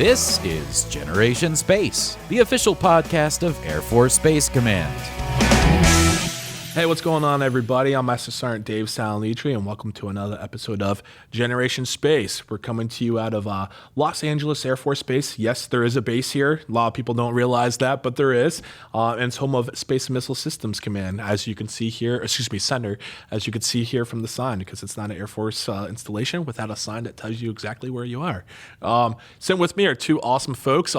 This is Generation Space, the official podcast of Air Force Space Command. Hey, what's going on, everybody? I'm Master Sergeant Dave Salinitri, and welcome to another episode of Generation Space. We're coming to you out of Los Angeles Air Force Base. Yes, there is a base here. A lot of people don't realize that, but there is. And it's home of Space and Missile Systems Command, as you can see here, Center, as you can see here from the sign, because it's not an Air Force installation without a sign that tells you exactly where you are. Sitting with me are two awesome folks.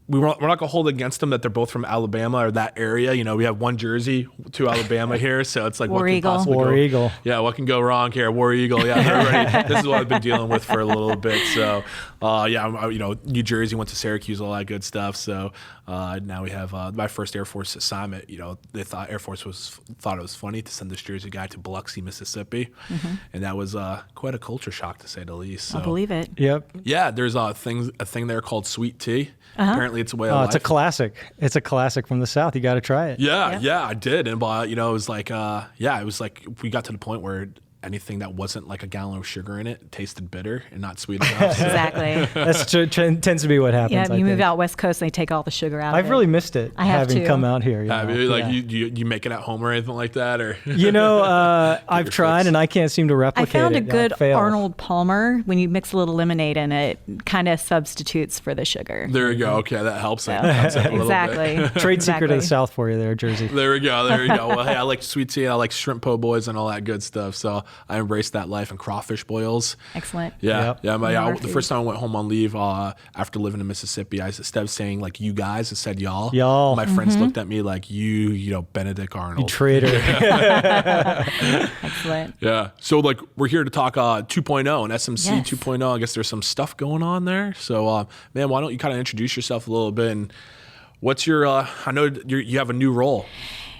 We're not going to hold against them that they're both from Alabama or that area. You know, we have one Jersey, two Alabama here, so it's like War what can Eagle. possibly War go? Eagle. Yeah, what can go wrong here? War Eagle. Yeah, this is what I've been dealing with for a little bit. So, New Jersey, went to Syracuse, all that good stuff. So now we have my first Air Force assignment. You know, they thought Air Force thought it was funny to send this Jersey guy to Biloxi, Mississippi, and that was quite a culture shock to say the least. So, I'll believe it. Yep. yeah, there's a thing there called sweet tea. Apparently, it's a way of life. It's a classic. It's a classic from the South. You got to try it. Yeah, I did. And, it was like, we got to the point where anything that wasn't like a gallon of sugar in it tasted bitter and not sweet enough. So. Exactly. That's tends to be what happens. Yeah, you move out West Coast, they take all the sugar out of it. I've really missed it. I have having too. come out here. You make it at home or anything like that, or I've tried and I can't seem to replicate it. I found a good failed. Arnold Palmer. When you mix a little lemonade in it, kind of substitutes for the sugar. There you go. Okay, that helps. Exactly. Trade secret of the South for you there, Jersey. There we go. Well, hey, I like sweet tea. I like shrimp po' boys and all that good stuff. So I embrace that life, and crawfish boils. Excellent. Yeah. Yep. The first time I went home on leave after living in Mississippi, instead of saying like you guys, I said y'all. Y'all. My friends looked at me like you Benedict Arnold. You traitor. Excellent. Yeah. So we're here to talk 2.0 and SMC Yes. 2.0. I guess there's some stuff going on there. So man, why don't you kind of introduce yourself a little bit, and what's your I know you have a new role.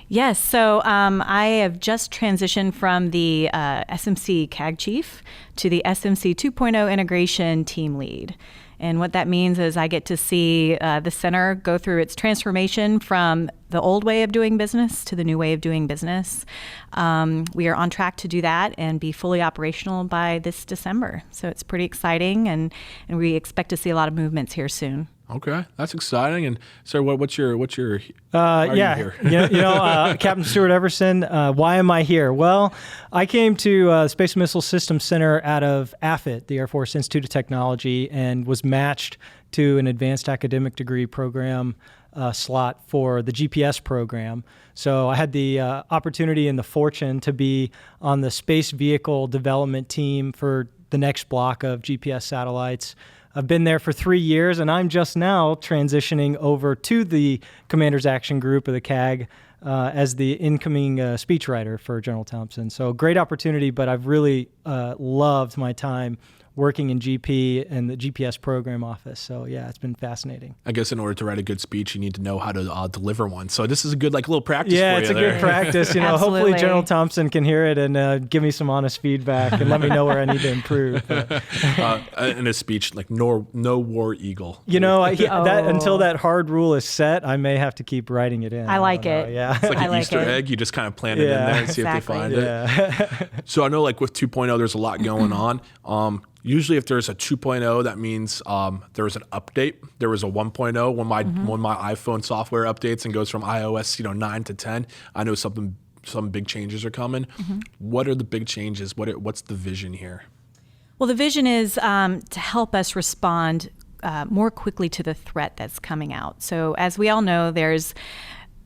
Yes, so I have just transitioned from the SMC CAG chief to the SMC 2.0 integration team lead. And what that means is I get to see the center go through its transformation from the old way of doing business to the new way of doing business. We are on track to do that and be fully operational by this December. So it's pretty exciting, and we expect to see a lot of movements here soon. Okay, that's exciting. And sir, what's your you here? Captain Stuart Everson. Why am I here? Well, I came to Space and Missile Systems Center out of AFIT, the Air Force Institute of Technology, and was matched to an advanced academic degree program slot for the GPS program. So I had the opportunity and the fortune to be on the space vehicle development team for the next block of GPS satellites. I've been there for 3 years, and I'm just now transitioning over to the Commander's Action Group of the CAG as the incoming speechwriter for General Thompson. So great opportunity, but I've really loved my time working in GP and the GPS program office. So yeah, it's been fascinating. I guess in order to write a good speech, you need to know how to deliver one. So this is a good little practice for you. Yeah, it's a good practice. Hopefully General Thompson can hear it and give me some honest feedback and let me know where I need to improve. In a speech, no War Eagle. Until that hard rule is set, I may have to keep writing it in. I like it. Yeah. It's like an Easter egg. You just kind of plant it in there and see if they find it. So I know with 2.0, there's a lot going on. Usually if there's a 2.0, that means there was an update. There was a 1.0 when my iPhone software updates and goes from iOS 9 to 10. I know some big changes are coming. What are the big changes? What's the vision here? Well, the vision is to help us respond more quickly to the threat that's coming out. So as we all know, there's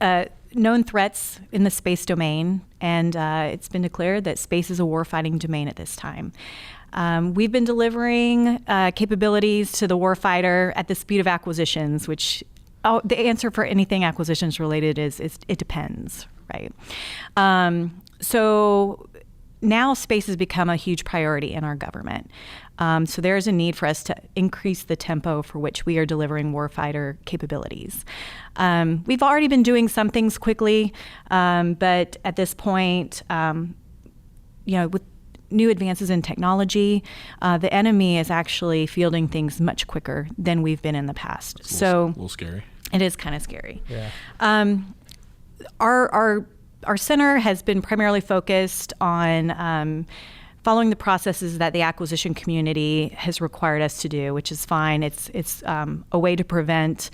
known threats in the space domain, and it's been declared that space is a warfighting domain at this time. We've been delivering capabilities to the warfighter at the speed of acquisitions, which the answer for anything acquisitions related is it depends, right? So now space has become a huge priority in our government. So there is a need for us to increase the tempo for which we are delivering warfighter capabilities. We've already been doing some things quickly, but at this point, with new advances in technology, the enemy is actually fielding things much quicker than we've been in the past. It's a little scary. It is kind of scary. Yeah. Our center has been primarily focused on following the processes that the acquisition community has required us to do, which is fine. It's a way to prevent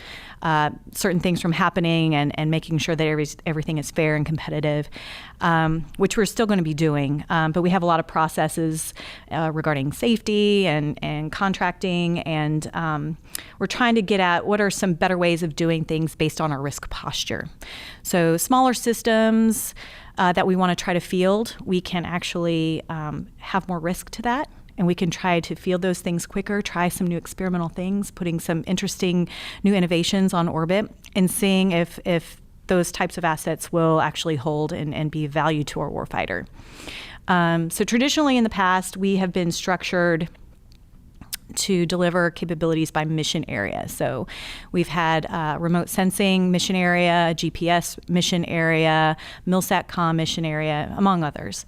certain things from happening and making sure that everything is fair and competitive, which we're still going to be doing. But we have a lot of processes regarding safety and contracting, and we're trying to get at what are some better ways of doing things based on our risk posture. So smaller systems that we want to try to field, we can actually have more risk to that. And we can try to field those things quicker, try some new experimental things, putting some interesting new innovations on orbit, and seeing if those types of assets will actually hold and be of value to our warfighter. So traditionally in the past, we have been structured to deliver capabilities by mission area. So we've had remote sensing mission area, GPS mission area, MILSATCOM mission area, among others.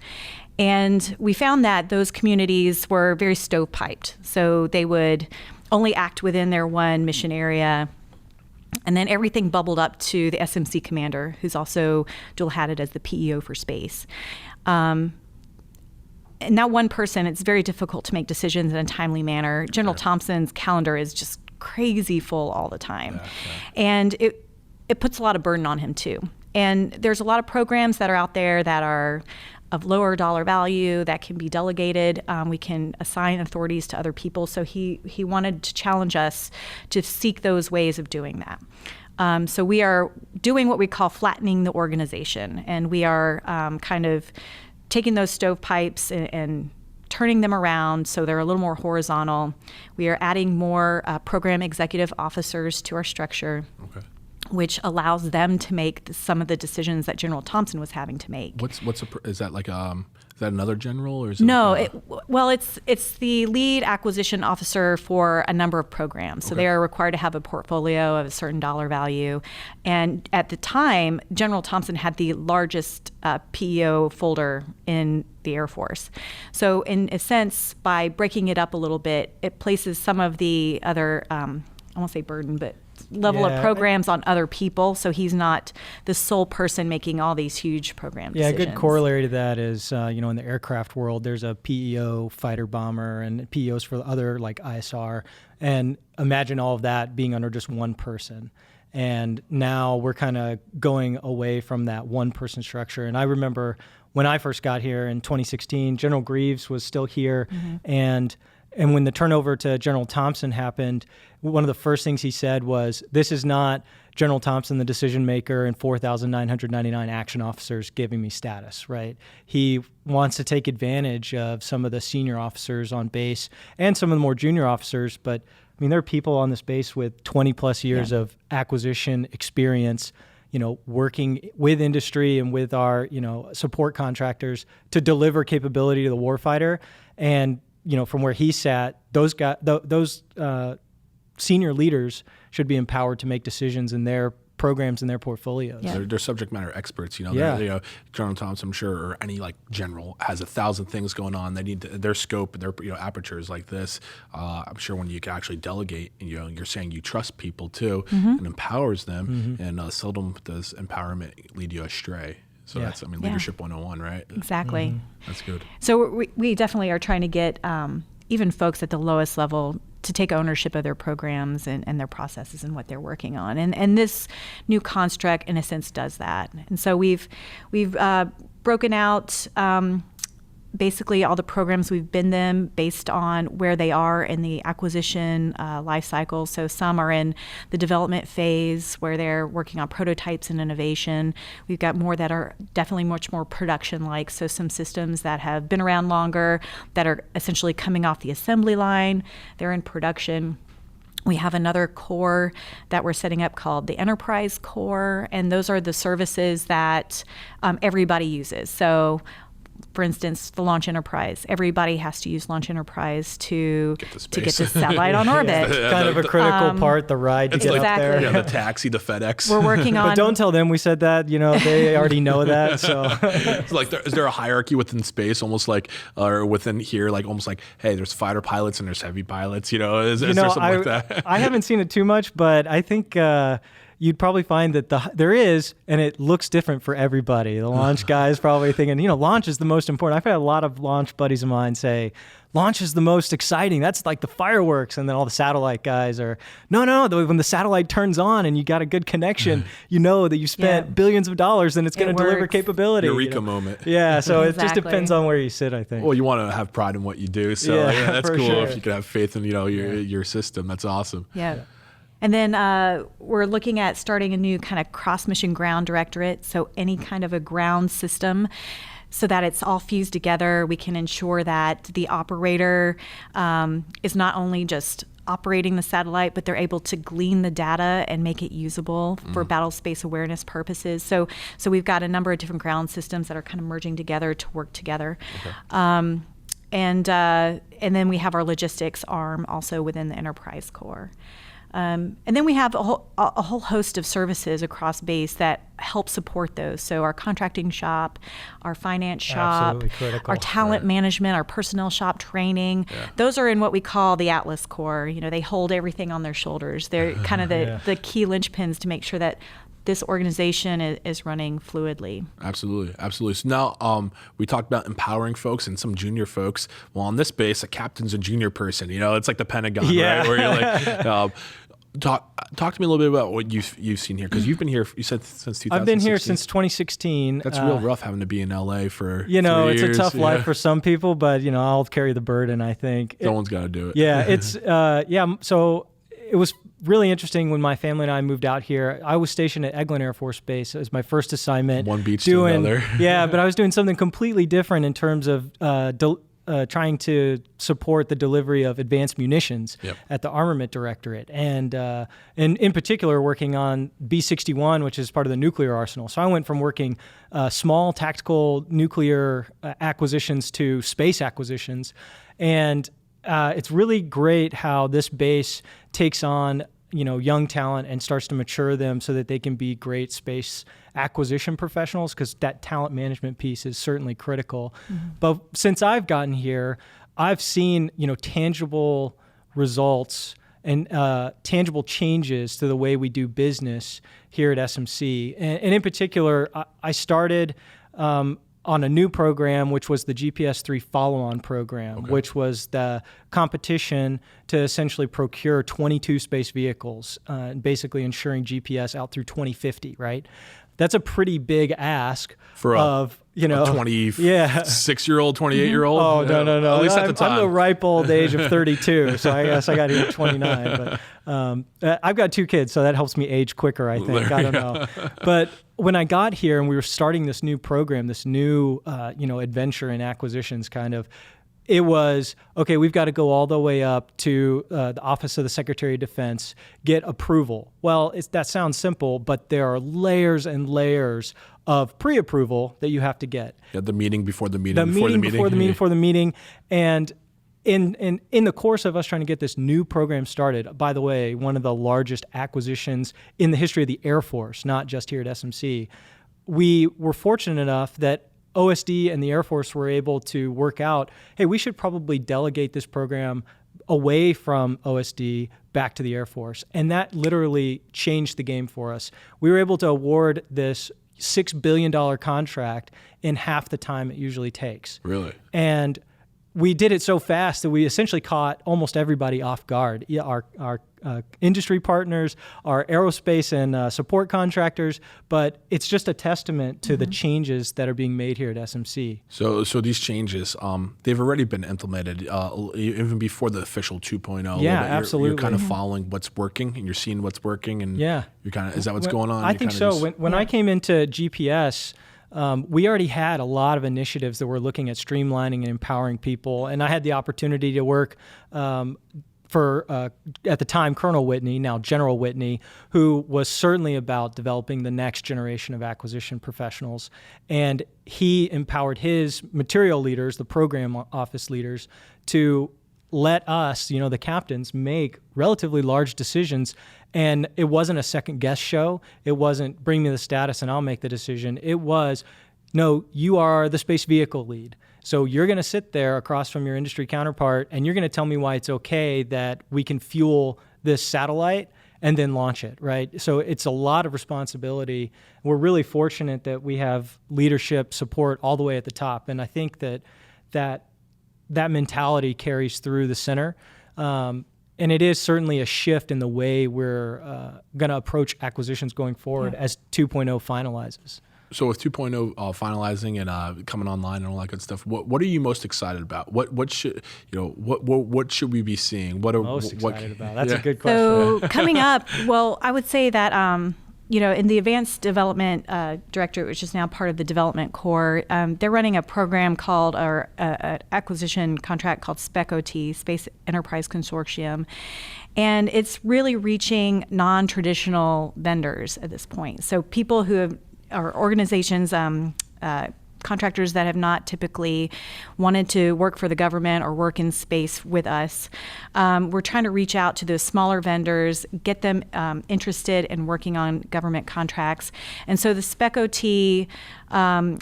And we found that those communities were very stovepiped. So they would only act within their one mission area. And then everything bubbled up to the SMC commander, who's also dual-hatted as the PEO for space. And that one person, it's very difficult to make decisions in a timely manner. General Thompson's calendar is just crazy full all the time. And it puts a lot of burden on him too. And there's a lot of programs that are out there that are of lower dollar value that can be delegated. We can assign authorities to other people. So he wanted to challenge us to seek those ways of doing that. So we are doing what we call flattening the organization. And we are kind of taking those stovepipes and turning them around so they're a little more horizontal. We are adding more program executive officers to our structure, which allows them to make some of the decisions that General Thompson was having to make. Is that like is that another general, or is it no? Like It's the lead acquisition officer for a number of programs. So they are required to have a portfolio of a certain dollar value. And at the time, General Thompson had the largest PEO folder in the Air Force. So in a sense, by breaking it up a little bit, it places some of the other, I won't say burden, but level of programs on other people, so he's not the sole person making all these huge program decisions. A good corollary to that is, in the aircraft world, there's a PEO fighter bomber and PEOs for other like ISR, and imagine all of that being under just one person. And now we're kind of going away from that one person structure. And I remember when I first got here in 2016, General Greaves was still here, and when the turnover to General Thompson happened, one of the first things he said was, this is not General Thompson, the decision maker, and 4,999 action officers giving me status, right? He wants to take advantage of some of the senior officers on base and some of the more junior officers. But I mean, there are people on this base with 20 plus years of acquisition experience, working with industry and with our, support contractors to deliver capability to the warfighter. And from where he sat, those senior leaders should be empowered to make decisions in their programs and their portfolios. Yeah. They're subject matter experts. General Thompson, I'm sure, or any like general has 1,000 things going on. They need their scope, their aperture is like this. I'm sure when you can actually delegate, you're saying you trust people too, and empowers them, and seldom does empowerment lead you astray. So that's, leadership 101, right? Exactly. That's good. So we definitely are trying to get even folks at the lowest level to take ownership of their programs and their processes and what they're working on. And this new construct, in a sense, does that. And so we've broken out basically all the programs we've been them based on where they are in the acquisition life cycle. So some are in the development phase where they're working on prototypes and innovation. We've got more that are definitely much more production-like. So some systems that have been around longer, that are essentially coming off the assembly line, they're in production. We have another core that we're setting up called the Enterprise Core, and those are the services that everybody uses. So for instance, the Launch Enterprise. Everybody has to use Launch Enterprise to get the satellite on orbit. Kind of a critical part, the ride to get up there. Yeah, the taxi, the FedEx. We're working on... But don't tell them we said that. They already know that. So, it's like, is there a hierarchy within space, almost like, or within here, like almost like, hey, there's fighter pilots and there's heavy pilots. Is there something like that? I haven't seen it too much, but I think... you'd probably find that there is, and it looks different for everybody. The launch guy is probably thinking, launch is the most important. I've had a lot of launch buddies of mine say, launch is the most exciting. That's like the fireworks. And then all the satellite guys are, no, when the satellite turns on and you got a good connection, you know that you spent billions of dollars and it's going to deliver capability. Eureka moment. Yeah, so it just depends on where you sit, I think. Well, you want to have pride in what you do. So that's cool if you can have faith in your system. That's awesome. Yeah. And then we're looking at starting a new kind of cross-mission ground directorate. So any kind of a ground system, so that it's all fused together. We can ensure that the operator is not only just operating the satellite, but they're able to glean the data and make it usable for battle space awareness purposes. So we've got a number of different ground systems that are kind of merging together to work together. Okay. And then we have our logistics arm also within the enterprise core. And then we have a whole host of services across base that help support those. So our contracting shop, our finance shop, our talent management, our personnel shop training. Yeah. Those are in what we call the Atlas core. They hold everything on their shoulders. They're kind of the key linchpins to make sure that this organization is running fluidly. Absolutely. So now we talked about empowering folks and some junior folks. Well, on this base, a captain's a junior person. It's like the Pentagon, right? Where you're like, talk to me a little bit about what you've seen here, because you've been here. You said since 2016. I've been here since 2016. That's real rough having to be in LA for 3 years. It's a tough life for some people, but I'll carry the burden. I think someone's got to do it. Yeah, it's So it was really interesting when my family and I moved out here. I was stationed at Eglin Air Force Base. It was my first assignment. One beach to another. Yeah, but I was doing something completely different in terms of trying to support the delivery of advanced munitions at the Armament Directorate, and in particular working on B-61, which is part of the nuclear arsenal. So I went from working small tactical nuclear acquisitions to space acquisitions, and it's really great how this base takes on young talent and starts to mature them so that they can be great space acquisition professionals, because that talent management piece is certainly critical. Mm-hmm. But since I've gotten here, I've seen tangible results and tangible changes to the way we do business here at SMC. And in particular, I started on a new program, which was the GPS-3 follow-on program, which was the competition to essentially procure 22 space vehicles, basically ensuring GPS out through 2050, right? That's a pretty big ask for a 26-year-old, 28-year-old. Oh, no. At least at the time. I'm the ripe old age of 32, so I guess I got here at 29. But I've got 2 kids, so that helps me age quicker, I think. I don't know. But when I got here and we were starting this new program, this new adventure in acquisitions kind of, it was, okay, we've got to go all the way up to the Office of the Secretary of Defense, get approval. Well, that sounds simple, but there are layers and layers of pre-approval that you have to get. Yeah, the meeting before the meeting. Before the meeting. And in the course of us trying to get this new program started, by the way, one of the largest acquisitions in the history of the Air Force, not just here at SMC, we were fortunate enough that OSD and the Air Force were able to work out, hey, we should probably delegate this program away from OSD back to the Air Force. And that literally changed the game for us. We were able to award this $6 billion contract in half the time it usually takes. Really? And we did it so fast that we essentially caught almost everybody off guard. Our industry partners, our aerospace and support contractors, but it's just a testament to the changes that are being made here at SMC. So these changes, they've already been implemented even before the official 2.0. Yeah, absolutely. You're kind of following what's working, and you're seeing what's working, and you're kind of, is that what's going on? I think so. When I came into GPS, we already had a lot of initiatives that were looking at streamlining and empowering people, and I had the opportunity to work for, at the time, Colonel Whitney, now General Whitney, who was certainly about developing the next generation of acquisition professionals. And he empowered his material leaders, the program office leaders, to let us, the captains, make relatively large decisions. And it wasn't a second guess show. It wasn't bring me the status and I'll make the decision. It was, no, you are the space vehicle lead. So you're going to sit there across from your industry counterpart and you're going to tell me why it's okay that we can fuel this satellite and then launch it, right? So it's a lot of responsibility. We're really fortunate that we have leadership support all the way at the top, and I think that mentality carries through the center. And it is certainly a shift in the way we're going to approach acquisitions going forward as 2.0 finalizes. So with 2.0 finalizing and coming online and all that good stuff, what are you most excited about? What should we be seeing? Most excited about? That's a good question. So coming up, well, I would say that in the Advanced Development Directorate, which is now part of the Development Corps, they're running a program called, or an acquisition contract called SPEC-OT, Space Enterprise Consortium. And it's really reaching non-traditional vendors at this point. So people who are organizations, contractors that have not typically wanted to work for the government or work in space with us. We're trying to reach out to those smaller vendors, get them interested in working on government contracts. And so the SPEC-OT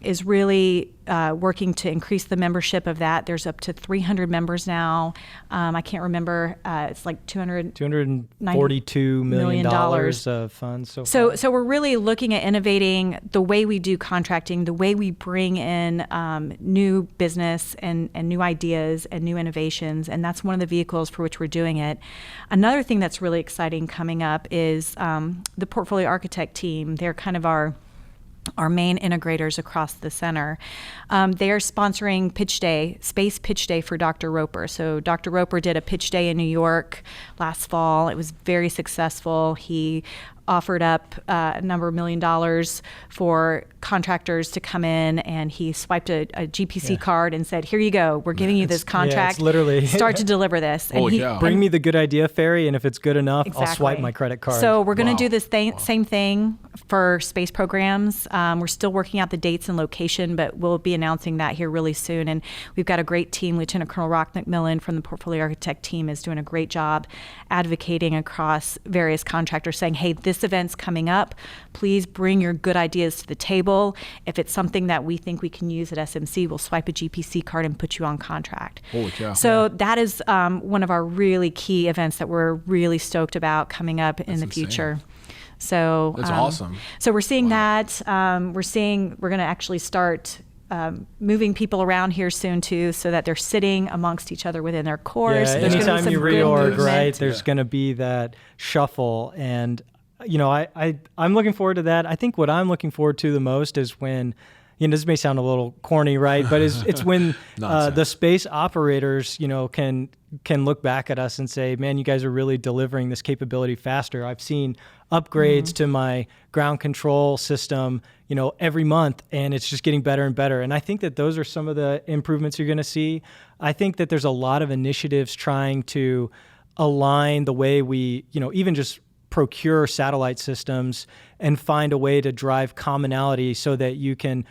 is really working to increase the membership of that. There's up to 300 members now. I can't remember. It's like $242 million of funds so far. So we're really looking at innovating the way we do contracting, the way we bring in new business and new ideas and new innovations, and that's one of the vehicles for which we're doing it. Another thing that's really exciting coming up is the portfolio architect team. They're kind of our main integrators across the center. They are sponsoring Pitch Day, Space Pitch Day for Dr. Roper. So Dr. Roper did a pitch day in New York last fall. It was very successful. He offered up a number of $1 million for contractors to come in, and he swiped a GPC card and said, here you go, we're giving you this contract. It's literally start to deliver this. And bring me the good idea fairy, and if it's good enough, exactly. I'll swipe my credit card. So we're going to do this same thing for space programs. We're still working out the dates and location, but we'll be announcing that here really soon. And we've got a great team. Lieutenant Colonel Rock McMillan from the portfolio architect team is doing a great job advocating across various contractors, saying, hey, this event's coming up. Please bring your good ideas to the table. If it's something that we think we can use at SMC, we'll swipe a GPC card and put you on contract. Holy cow. So that is one of our really key events that we're really stoked about coming up in the future. So that's awesome. So we're seeing that. We're going to actually start moving people around here soon too, so that they're sitting amongst each other within their course. Yeah, there's anytime you reorg, right, there's Yeah. going to be that shuffle. And, I'm looking forward to that. I think what I'm looking forward to the most is when, this may sound a little corny, right? But it's when the space operators, can look back at us and say, man, you guys are really delivering this capability faster. I've seen upgrades to my ground control system, every month, and it's just getting better and better. And I think that those are some of the improvements you're going to see. I think that there's a lot of initiatives trying to align the way we, even just procure satellite systems and find a way to drive commonality so that you can,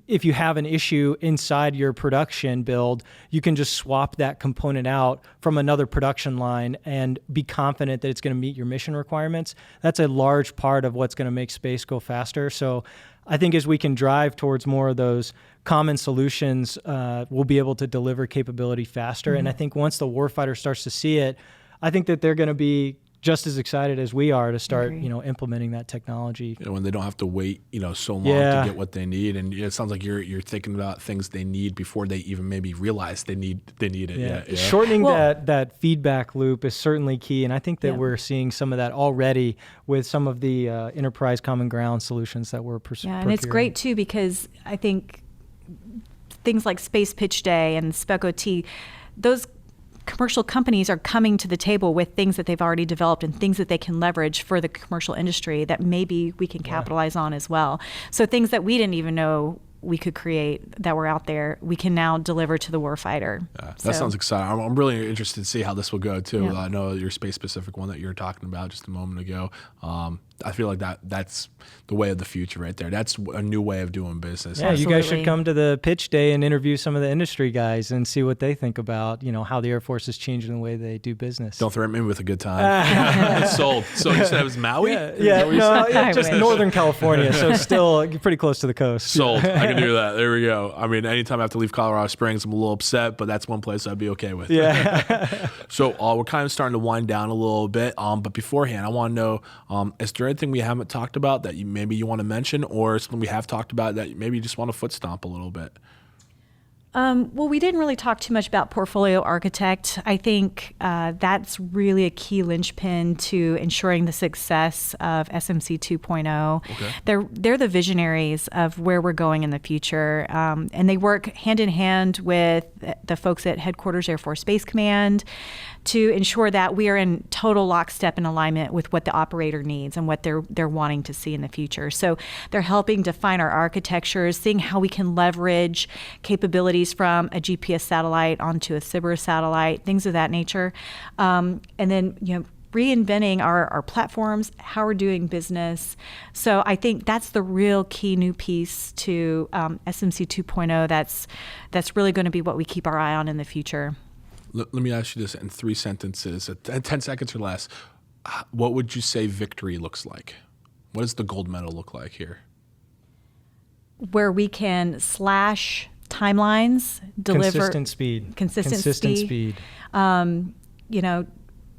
if you have an issue inside your production build, you can just swap that component out from another production line and be confident that it's going to meet your mission requirements. That's a large part of what's going to make space go faster. So I think as we can drive towards more of those common solutions, we'll be able to deliver capability faster. And I think once the warfighter starts to see it, I think that they're going to be just as excited as we are to start, implementing that technology. When they don't have to wait, so long to get what they need, and it sounds like you're thinking about things they need before they even maybe realize they need it. Yeah. Shortening that feedback loop is certainly key, and I think that we're seeing some of that already with some of the enterprise common ground solutions that we're pursuing. Yeah, and it's great too, because I think things like Space Pitch Day and SPEC-OT, those commercial companies are coming to the table with things that they've already developed and things that they can leverage for the commercial industry that maybe we can capitalize on as well. So things that we didn't even know we could create that were out there, we can now deliver to the warfighter. That sounds exciting. I'm really interested to see how this will go too. I know your space specific one that you were talking about just a moment ago. I feel like that's the way of the future right there. That's a new way of doing business. Yeah, Absolutely. you guys should come to the pitch day and interview some of the industry guys and see what they think about, how the Air Force is changing the way they do business. Don't threaten me with a good time. Sold. So you said it was Maui? Just wish. Northern California, so still pretty close to the coast. Sold. I can do that. There we go. I mean, anytime I have to leave Colorado Springs, I'm a little upset, but that's one place I'd be okay with. Yeah. So we're kind of starting to wind down a little bit. But beforehand, I want to know, is there anything we haven't talked about that maybe you want to mention, or something we have talked about that maybe you just want to foot stomp a little bit? Well, we didn't really talk too much about portfolio architect. I think that's really a key linchpin to ensuring the success of SMC 2.0. Okay. They're the visionaries of where we're going in the future, and they work hand in hand with the folks at Headquarters Air Force Space Command to ensure that we are in total lockstep and alignment with what the operator needs and what they're wanting to see in the future. So they're helping define our architectures, seeing how we can leverage capabilities from a GPS satellite onto a SBIR satellite, things of that nature. And then, reinventing our platforms, how we're doing business. So I think that's the real key new piece to SMC 2.0 that's really going to be what we keep our eye on in the future. Let me ask you this in 3 sentences, 10 seconds or less. What would you say victory looks like? What does the gold medal look like here? Where we can slash timelines, deliver Consistent speed. Consistent speed.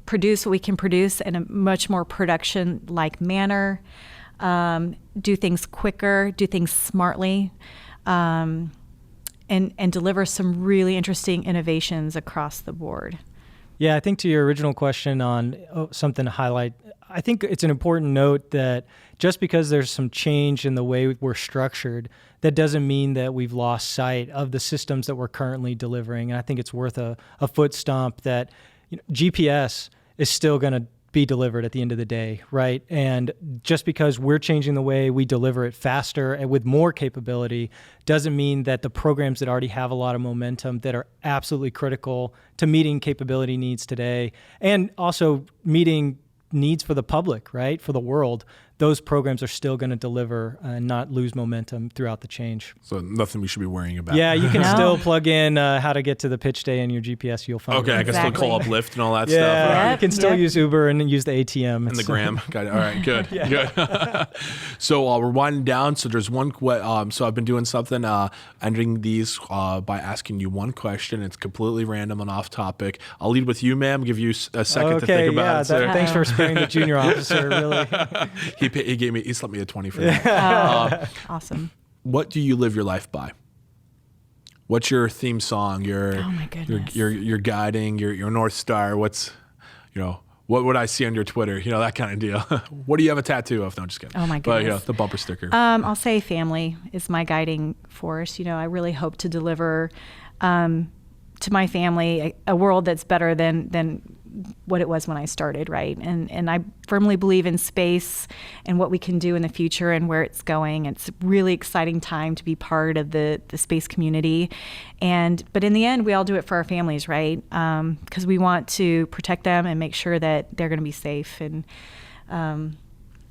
Produce what we can produce in a much more production-like manner, do things quicker, do things smartly, and deliver some really interesting innovations across the board. Yeah, I think to your original question on something to highlight, I think it's an important note that just because there's some change in the way we're structured, that doesn't mean that we've lost sight of the systems that we're currently delivering. And I think it's worth a foot stomp that GPS is still going to be delivered at the end of the day, right? And just because we're changing the way we deliver it faster and with more capability doesn't mean that the programs that already have a lot of momentum that are absolutely critical to meeting capability needs today and also meeting needs for the public, right? For the world, those programs are still going to deliver and not lose momentum throughout the change. So nothing we should be worrying about. Yeah, you can still plug in how to get to the pitch day in your GPS. You'll find Okay, it. I can still call up Lyft and all that stuff. Yeah, Right. you can still use Uber and use the ATM. And the gram. Got it. All right, good. Good. So we're winding down. So there's one so I've been doing something, ending these by asking you one question. It's completely random and off topic. I'll lead with you, ma'am. Give you a second to think about it. Thanks for sparing the junior officer, really. He slipped me a 20 for that. Awesome. What do you live your life by? What's your theme song? Oh my goodness. Your guiding, your North Star. What's, what would I see on your Twitter? That kind of deal. What do you have a tattoo of? No, I'm just kidding. Oh my goodness. But the bumper sticker. I'll say family is my guiding force. I really hope to deliver to my family a world that's better than what it was when I started, right? And I firmly believe in space and what we can do in the future and where it's going. It's a really exciting time to be part of the space community. But in the end, we all do it for our families, right? Because we want to protect them and make sure that they're going to be safe. And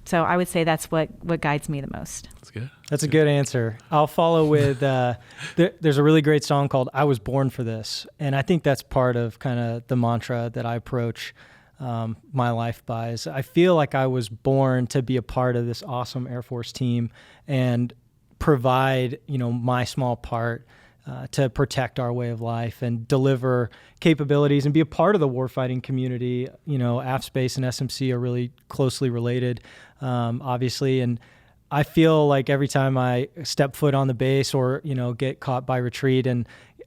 so I would say that's what guides me the most. That's good. That's a good answer. I'll follow with, there's a really great song called I Was Born for This. And I think that's part of kind of the mantra that I approach my life by. Is I feel like I was born to be a part of this awesome Air Force team and provide, my small part to protect our way of life and deliver capabilities and be a part of the warfighting community. AFSpace and SMC are really closely related, obviously. And I feel like every time I step foot on the base or, get caught by retreat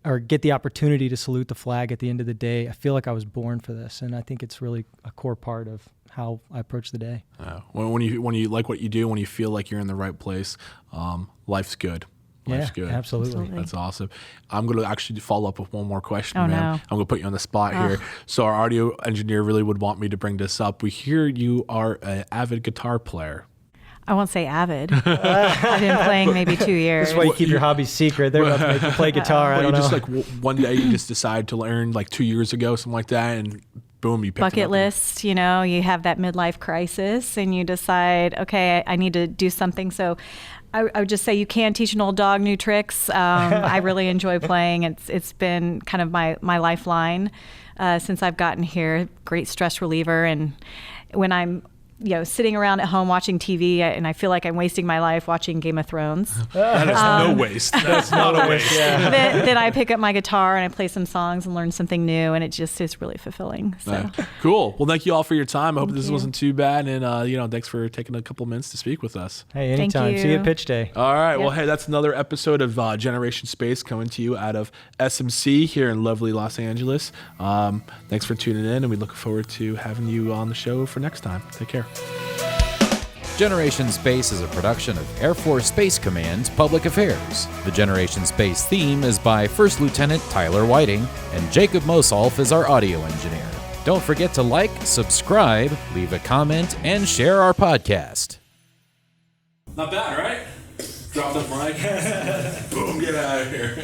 or get the opportunity to salute the flag at the end of the day, I feel like I was born for this. And I think it's really a core part of how I approach the day. When you like what you do, when you feel like you're in the right place, life's good. Life's good. Absolutely. That's awesome. I'm going to actually follow up with one more question, Oh, ma'am. no. I'm going to put you on the spot here. So our audio engineer really would want me to bring this up. We hear you are an avid guitar player. I won't say avid. I've been playing maybe 2 years. This is why you keep your hobbies secret. They're about to make you play guitar. I don't know. Just one day you just decided to learn 2 years ago, something like that, and boom, you picked bucket it up. list. You know, you have that midlife crisis and you decide, okay, I need to do something. So I would just say you can teach an old dog new tricks. I really enjoy playing. It's been kind of my lifeline since I've gotten here. Great stress reliever. And when I'm sitting around at home watching TV and I feel like I'm wasting my life watching Game of Thrones. That is no waste. That's not a waste. Yeah. Then I pick up my guitar and I play some songs and learn something new, and it just is really fulfilling. So. Cool. Well, thank you all for your time. I hope this you. wasn't too bad, and thanks for taking a couple minutes to speak with us. Hey, anytime. you. See you at pitch day. All right. Yep. Well, hey, that's another episode of Generation Space coming to you out of SMC here in lovely Los Angeles. Thanks for tuning in, and we look forward to having you on the show for next time. Take care. Generation Space is a production of Air Force Space Command Public Affairs. The Generation Space theme is by First Lieutenant Tyler Whiting, and Jacob Mosolf is our audio engineer. Don't forget to like, subscribe, leave a comment, and share our podcast. Not bad, right? Drop the mic. Boom, get out of here.